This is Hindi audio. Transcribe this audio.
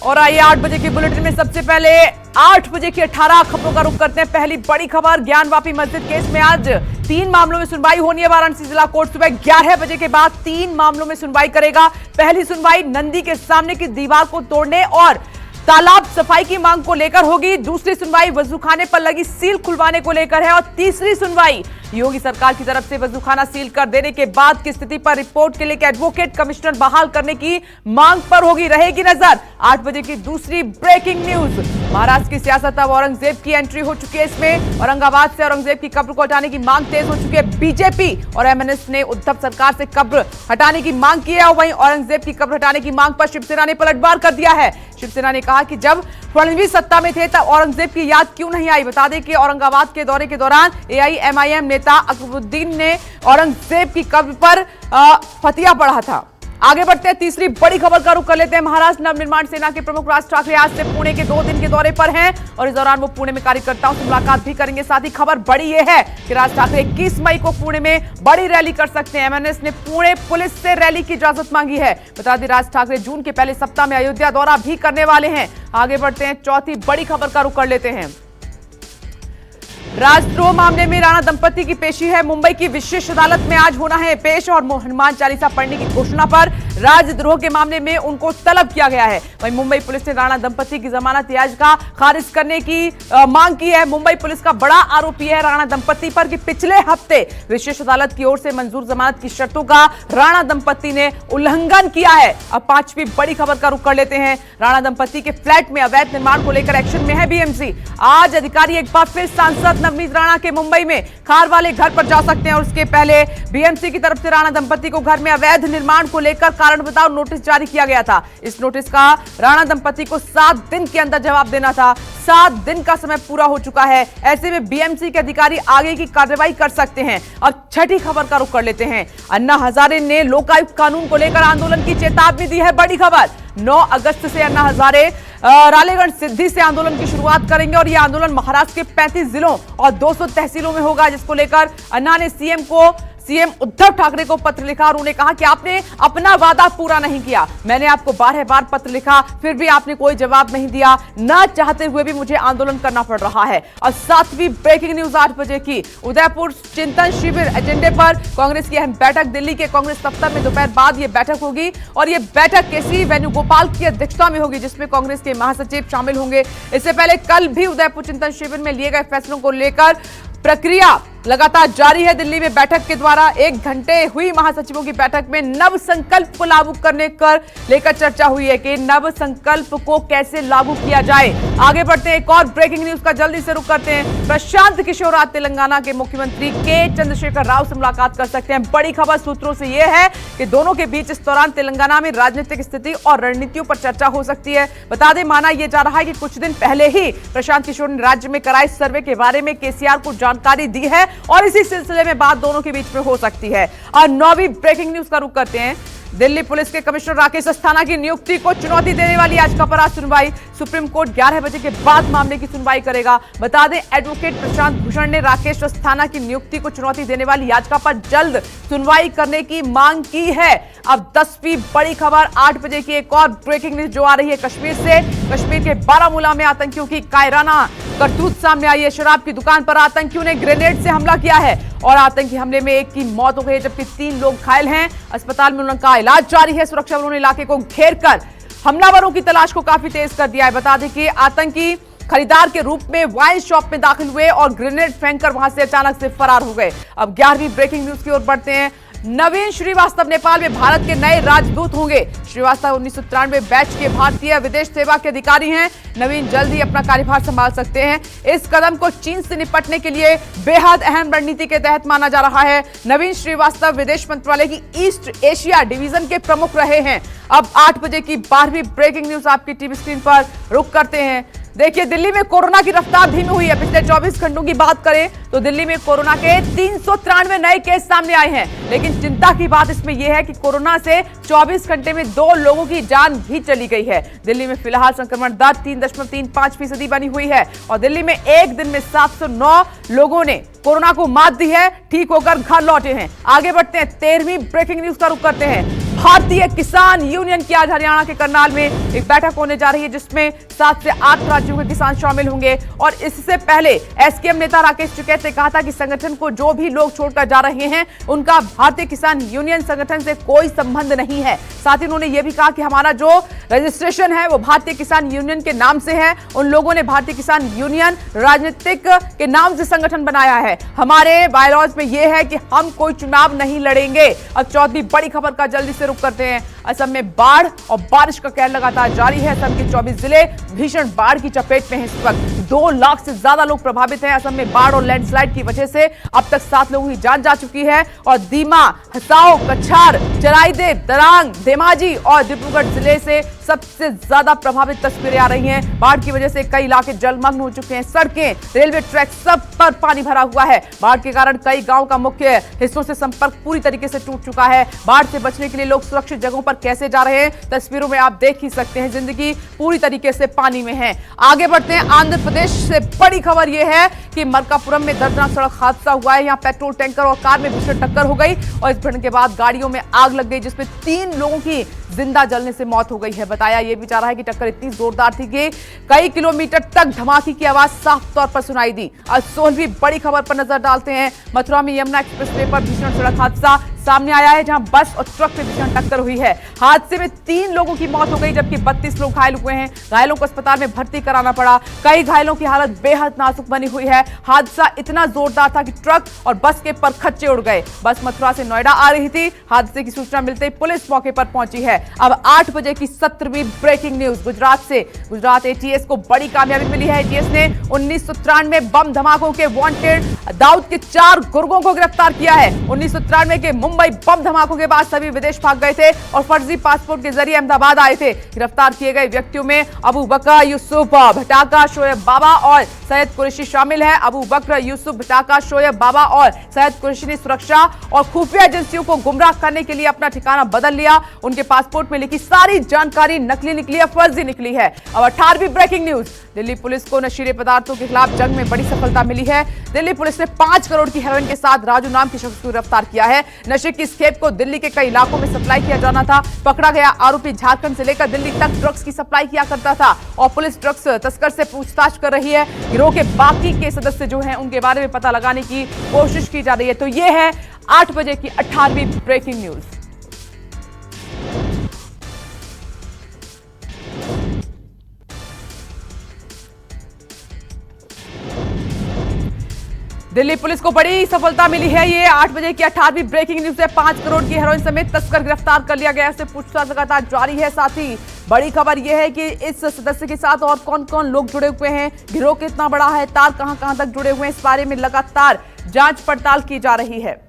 और आइए 8 बजे की बुलेटिन में सबसे पहले 8 बजे की 18 खबरों का रुख करते हैं। पहली बड़ी खबर, ज्ञानवापी मस्जिद केस में आज 3 मामलों में सुनवाई होनी है। वाराणसी जिला कोर्ट सुबह 11 बजे के बाद 3 मामलों में सुनवाई करेगा। पहली सुनवाई नंदी के सामने की दीवार को तोड़ने और तालाब सफाई की मांग को लेकर होगी। दूसरी सुनवाई वजूखाने पर लगी सील खुलवाने को लेकर है और तीसरी सुनवाई योगी सरकार की तरफ से वजूखाना सील कर देने के बाद की स्थिति पर रिपोर्ट के लिए एडवोकेट कमिश्नर बहाल करने की मांग पर होगी रहेगी नजर। 8 बजे की दूसरी ब्रेकिंग न्यूज, महाराष्ट्र की सियासत अब औरंगजेब की एंट्री हो चुकी है। इसमें औरंगाबाद से औरंगजेब की कब्र को हटाने की मांग तेज हो चुकी है। बीजेपी और एमएनएस ने उद्धव सरकार से कब्र हटाने की मांग की है और वहीं औरंगजेब की कब्र हटाने की मांग पर शिवसेना ने पलटवार कर दिया है। शिवसेना ने कहा कि जब फडणवीस सत्ता में थे तब औरंगजेब की याद क्यों नहीं आई। बता दें कि औरंगाबाद के दौरे के दौरान एआईएमआईएम नेता अकबरुद्दीन ने औरंगजेब की कब्र पर फतिया पढ़ा था। आगे बढ़ते हैं, तीसरी बड़ी खबर का रुख कर लेते हैं। महाराष्ट्र नवनिर्माण सेना के प्रमुख राज ठाकरे आज से पुणे के 2 दिन के दौरे पर हैं और इस दौरान वो पुणे में कार्यकर्ताओं से मुलाकात भी करेंगे। साथ ही खबर बड़ी यह है कि राज ठाकरे 21 मई को पुणे में बड़ी रैली कर सकते हैं। एमएनएस ने पुणे पुलिस से रैली की इजाजत मांगी है। बता दें राज ठाकरे जून के पहले सप्ताह में अयोध्या दौरा भी करने वाले हैं। आगे बढ़ते हैं, चौथी बड़ी खबर का रुख कर लेते हैं। राजद्रोह मामले में राणा दंपति की पेशी है। मुंबई की विशेष अदालत में आज होना है पेश और हनुमान चालीसा पढ़ने की घोषणा पर राजद्रोह के मामले में उनको तलब किया गया है। वहीं मुंबई पुलिस ने राणा दंपति की जमानत याचिका खारिज करने की मांग की है। मुंबई पुलिस का बड़ा आरोपी है राणा दंपति पर कि पिछले हफ्ते विशेष अदालत की ओर से मंजूर जमानत की शर्तों का राणा दंपति ने उल्लंघन किया है। अब 5वीं बड़ी खबर का रुख कर लेते हैं। राणा दंपति के फ्लैट में अवैध निर्माण को लेकर एक्शन में है बीएमसी। आज अधिकारी एक बार फिर सांसद नवनीत राणा के मुंबई में खार वाले घर पर जा सकते हैं और उसके पहले बीएमसी की तरफ से राणा दंपति को घर में अवैध निर्माण को लेकर कारण बताओ नोटिस जारी किया गया था। इस नोटिस का राणा दंपति को 7 दिन के अंदर जवाब देना था। 7 दिन का समय पूरा हो चुका है। ऐसे में बीएमसी के अधिकारी आगे की कार्रवाई कर सकते हैं। अब छठी खबर का रुख कर लेते हैं। अन्ना हजारे ने लोकायुक्त कानून को लेकर आंदोलन की चेतावनी दी है। बड़ी खबर, 9 अगस्त से अन्ना हजारे रालेगण सिद्धि से आंदोलन की शुरुआत करेंगे और यह आंदोलन महाराष्ट्र के 35 जिलों और 200 तहसीलों में होगा, जिसको लेकर अन्ना ने सीएम उद्धव ठाकरे को पत्र लिखा और उन्होंने कहा कि आपने अपना वादा पूरा नहीं किया। मैंने आपको 12 बार पत्र लिखा, फिर भी आपने कोई जवाब नहीं दिया। ना चाहते हुए भी मुझे आंदोलन करना पड़ रहा है। और 7वीं ब्रेकिंग न्यूज 8 बजे की, उदयपुर चिंतन शिविर एजेंडे पर कांग्रेस की अहम बैठक। दिल्ली के कांग्रेस दफ्तर में दोपहर बाद यह बैठक होगी और यह बैठक केसी वेणुगोपाल की अध्यक्षता में होगी, जिसमें कांग्रेस के महासचिव शामिल होंगे। इससे पहले कल भी उदयपुर चिंतन शिविर में लिए गए फैसलों को लेकर प्रक्रिया लगातार जारी है। दिल्ली में बैठक के द्वारा 1 घंटे हुई महासचिवों की बैठक में नव संकल्प को लागू करने कर लेकर चर्चा हुई है कि नव संकल्प को कैसे लागू किया जाए। आगे बढ़ते हैं, एक और ब्रेकिंग न्यूज का जल्दी से रुख करते हैं। प्रशांत किशोर आज तेलंगाना के मुख्यमंत्री के चंद्रशेखर राव से मुलाकात कर सकते हैं। बड़ी खबर सूत्रों से यह है कि दोनों के बीच इस दौरान तेलंगाना में राजनीतिक स्थिति और रणनीतियों पर चर्चा हो सकती है। बता दें, माना यह जा रहा है कि कुछ दिन पहले ही प्रशांत किशोर ने राज्य में कराए सर्वे के बारे में केसीआर को जानकारी दी है और इसी सिलसिले में बात दोनों के बीच में हो सकती है। और 9वीं ब्रेकिंग न्यूज का रुख करते हैं। दिल्ली पुलिस के कमिश्नर राकेश अस्थाना की नियुक्ति को चुनौती देने वाली याचिका पर आज सुनवाई। सुप्रीम कोर्ट 11 बजे के बाद मामले की सुनवाई करेगा। बता दें, एडवोकेट प्रशांत भूषण ने राकेश अस्थाना की नियुक्ति को चुनौती देने वाली याचिका पर जल्द सुनवाई करने की मांग की है। अब 10वीं बड़ी खबर 8 बजे की, एक और ब्रेकिंग न्यूज जो आ रही है कश्मीर से। कश्मीर के बारामूला में आतंकियों की कायराना करतूत सामने आई है। शराब की दुकान पर आतंकियों ने ग्रेनेड से हमला किया है और आतंकी हमले में 1 की मौत हो गई जबकि 3 लोग घायल हैं। अस्पताल में उनका इलाज जारी है। सुरक्षा बलों ने इलाके को घेर कर हमलावरों की तलाश को काफी तेज कर दिया है। बता दें कि आतंकी खरीदार के रूप में वाइन शॉप में दाखिल हुए और ग्रेनेड फेंककर वहां से अचानक से फरार हो गए। अब 11वीं ब्रेकिंग न्यूज की ओर बढ़ते हैं। नवीन श्रीवास्तव नेपाल में भारत के नए राजदूत होंगे। श्रीवास्तव 1993 बैच के भारतीय विदेश सेवा के अधिकारी हैं। नवीन जल्द ही अपना कार्यभार संभाल सकते हैं। इस कदम को चीन से निपटने के लिए बेहद अहम रणनीति के तहत माना जा रहा है। नवीन श्रीवास्तव विदेश मंत्रालय की ईस्ट एशिया डिवीजन के प्रमुख रहे हैं। अब 8 बजे की 12वीं ब्रेकिंग न्यूज आपकी टीवी स्क्रीन पर रुख करते हैं। देखिए, दिल्ली में कोरोना की रफ्तार धीमी हुई है। पिछले 24 घंटों की बात करें तो दिल्ली में कोरोना के 393 नए केस सामने आए हैं। लेकिन चिंता की बात इसमें यह है कि कोरोना से 24 घंटे में 2 लोगों की जान भी चली गई है। दिल्ली में फिलहाल संक्रमण दर 3.35% बनी हुई है और दिल्ली में एक दिन में 709 लोगों ने कोरोना को मात दी है, ठीक होकर घर लौटे हैं। आगे बढ़ते हैं, 13वीं ब्रेकिंग न्यूज का रुख करते हैं। भारतीय किसान यूनियन की आज हरियाणा के करनाल में एक बैठक होने जा रही है, जिसमें 7 से 8 राज्यों के किसान शामिल होंगे। और इससे पहले एसकेएम नेता राकेश टिकैत ने कहा था कि संगठन को जो भी लोग छोड़कर जा रहे हैं उनका भारतीय किसान यूनियन संगठन से कोई संबंध नहीं है। साथ ही उन्होंने यह भी कहा कि हमारा जो रजिस्ट्रेशन है वो भारतीय किसान यूनियन के नाम से है। उन लोगों ने भारतीय किसान यूनियन राजनीतिक के नाम से संगठन बनाया है। हमारे बायलॉज में यह है कि हम कोई चुनाव नहीं लड़ेंगे। अब चौथी बड़ी खबर का जल्दी से रुख करते हैं। असम में बाढ़ और बारिश का कहर लगातार जारी है। असम के 24 जिले भीषण बाढ़ की चपेट में हैं। इस वक्त 2 लाख से ज्यादा लोग प्रभावित हैं। असम में बाढ़ और लैंडस्लाइड की वजह से अब तक 7 लोगों की जान जा चुकी है। और दीमा, हसाओ, कछार, चराइदेव, दरांग, धेमाजी और डिब्रूगढ़ जिले से सबसे ज्यादा प्रभावित तस्वीरें आ रही हैं। बाढ़ की वजह से कई इलाके जलमग्न हो चुके हैं। सड़कें, रेलवे ट्रैक सब पर पानी भरा हुआ है। बाढ़ के कारण कई गांव का मुख्य हिस्सों से संपर्क पूरी तरीके से टूट चुका है। बाढ़ से बचने के लिए लोग सुरक्षित जगहों पर कैसे जा रहे हैं, तस्वीरों में आप देख ही सकते हैं। जिंदगी पूरी तरीके से पानी में है। आगे बढ़ते हैं। आंध्र प्रदेश से बड़ी खबर यह है कि मरकापुरम में दर्दनाक सड़क हादसा हुआ है। यहां पेट्रोल टैंकर और कार में भीषण टक्कर हो गई और इस भिड़ंत के बाद गाड़ियों में आग लग गई, जिसमें 3 लोगों की जिंदा जलने से मौत हो गई है। बताया यह भी जा रहा है कि टक्कर इतनी जोरदार थी कि कई किलोमीटर तक धमाके की आवाज साफ तौर पर सुनाई दी। आज 16वीं बड़ी खबर पर नजर डालते हैं। मथुरा में यमुना एक्सप्रेसवे पर भीषण सड़क हादसा सामने आया है, जहां बस और ट्रक में भीषण टक्कर हुई है। हादसे में 3 लोगों की मौत हो गई, जबकि 32 लोग घायल हुए हैं। घायलों को अस्पताल में भर्ती कराना पड़ा। कई घायलों की हालत बेहद नाजुक बनी हुई है। हादसा इतना जोरदार था कि ट्रक और बस के परखच्चे उड़ गए। बस मथुरा से नोएडा आ रही थी। हादसे की सूचना मिलते ही पुलिस मौके पर पहुंची है। अब 8 बजे की 17वीं ब्रेकिंग न्यूज गुजरात से। गुजरात एटीएस को बड़ी कामयाबी मिली है। एटीएस ने 1993 बम धमाकों के वांटेड दाऊद के 4 गुर्गों को गिरफ्तार किया है। 1993 के मुंबई बम धमाकों के बाद सभी विदेश भाग गए थे और फर्जी पासपोर्ट के जरिए अहमदाबाद आए थे। गिरफ्तार किए गए व्यक्तियों में अबू बकर यूसुफ भटाका, शोएब बाबा और सैयद कुरैशी शामिल हैं। अबू बकर यूसुफ भटाका, शोएब बाबा और सैयद कुरैशी ने सुरक्षा और खुफिया एजेंसियों को गुमराह करने के लिए अपना ठिकाना बदल लिया। उनके पासपोर्ट में लिखी सारी जानकारी नकली निकली है, फर्जी निकली है। अब 18वीं ब्रेकिंग न्यूज। दिल्ली पुलिस को नशीले पदार्थों के खिलाफ जंग में बड़ी सफलता मिली है। दिल्ली पुलिस ने 5 करोड़ की हेरोइन के साथ राजू नाम के शख्स को गिरफ्तार किया है। नशे की इस खेप को दिल्ली के कई इलाकों में सप्लाई किया जाना था। पकड़ा गया आरोपी झारखंड से लेकर दिल्ली तक ड्रग्स की सप्लाई किया करता था और पुलिस ड्रग्स तस्कर से पूछताछ कर रही है। गिरोह के बाकी के सदस्य जो हैं उनके बारे में पता लगाने की कोशिश की जा रही है। तो ये है 8 बजे की 18वीं ब्रेकिंग न्यूज। दिल्ली पुलिस को बड़ी सफलता मिली है। ये 8 बजे की 18वीं ब्रेकिंग न्यूज है। 5 करोड़ की हेरोइन समेत तस्कर गिरफ्तार कर लिया गया है। इससे पूछताछ लगातार जारी है। साथ ही बड़ी खबर यह है कि इस सदस्य के साथ और कौन कौन लोग जुड़े हुए हैं, गिरोह कितना बड़ा है, तार कहां कहां तक जुड़े हुए हैं, इस बारे में लगातार जांच पड़ताल की जा रही है।